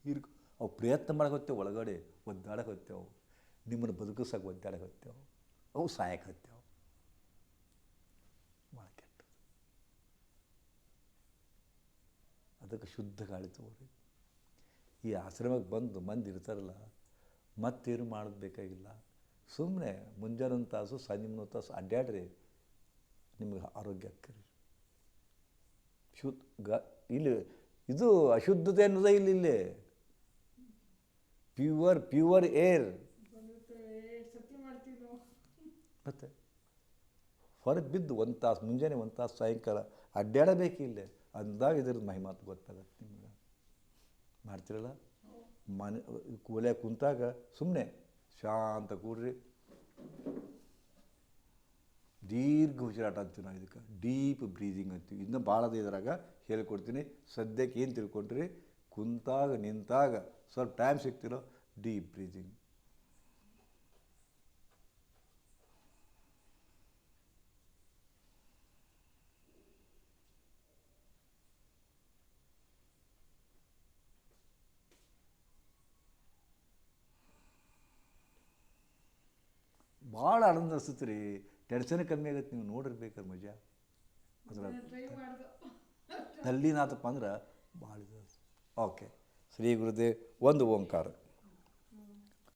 ಹೀರ್ಕೊ ಅವು ಪ್ರಯತ್ನ ಮಾಡಕತ್ತೇವೆ, ಒಳಗಡೆ ಒದ್ದಾಡಕತ್ತೇವೆ, ನಿಮ್ಮನ್ನು ಬದುಕಿಸೋಕೆ ಒದ್ದಾಡಕತ್ತೇವೆ, ಅವು ಸಾಯಕತ್ತೇವೆ. ಭಾಳ ಕೆಟ್ಟದು. ಅದಕ್ಕೆ ಶುದ್ಧ ಗಾಳಿ ತಗೋರಿ. ಈ ಆಶ್ರಮಕ್ಕೆ ಬಂದು ಮಂದಿ ಇರ್ತಾರಲ್ಲ, ಮತ್ತೇನು ಮಾಡೋದು ಬೇಕಾಗಿಲ್ಲ. ಸುಮ್ಮನೆ ಮುಂಜಾನೆ ಒಂದು ತಾಸು ಸಂಜೆ ಒಂದು ತಾಸು ಅಡ್ಡಾಡ್ರಿ, ನಿಮಗೆ ಆರೋಗ್ಯ ಆಕ್ಕರಿ. ಇಲ್ಲಿ ಇದು ಅಶುದ್ಧತೆ ಅನ್ನೋದೇ ಇಲ್ಲಿ ಪ್ಯೂರ್ ಏರ್. ಮತ್ತೆ ಹೊರಗೆ ಬಿದ್ದು ಒಂದು ತಾಸು ಮುಂಜಾನೆ, ಒಂದು ತಾಸು ಸಾಯಂಕಾಲ ಅಡ್ಡಾಡಬೇಕು ಇಲ್ಲೇ, ಅಂದಾಗ ಇದ್ರದ್ದು ಮಹಿಮಾತು ಗೊತ್ತಾಗತ್ತೆ ನಿಮ್ಗೆ. ಮಾಡ್ತಿರಲ್ಲ, ಮನೆ ಕೂಲೆ ಕುಂತಾಗ ಸುಮ್ಮನೆ ಶಾಂತ ಕೂಡ್ರಿ. ದೀರ್ಘ ಉಸಿರಾಟ ಅಂತೀವಿ ನಾವು ಇದಕ್ಕೆ, ಡೀಪ್ ಬ್ರೀದಿಂಗ್ ಅಂತೀವಿ. ಇನ್ನೂ ಭಾಳದ ಇದ್ರಾಗ ಹೇಳ್ಕೊಡ್ತೀನಿ. ಸದ್ಯಕ್ಕೆ ಏನು ತಿಳ್ಕೊಂಡ್ರಿ, ಕುಂತಾಗ ನಿಂತಾಗ ಸ್ವಲ್ಪ ಟೈಮ್ ಸಿಗ್ತಿರೋ ಡೀಪ್ ಬ್ರೀದಿಂಗ್. ಭಾಳ ಆನಂದ ಅನಿಸುತ್ತೆ ರೀ. ಟೆನ್ಷನ್ ಕಮ್ಮಿ ಆಗತ್ತೆ. ನೀವು ನೋಡಿರ್ಬೇಕಾದ್ರೆ ಮಜಾ ಅದ್ರ ತಲ್ಲಿನಾತಪ್ಪ ಅಂದ್ರೆ ಭಾಳ ಇದು. ಓಕೆ. ಶ್ರೀ ಗುರುದೇವ್. ಒಂದು ಓಂಕಾರ.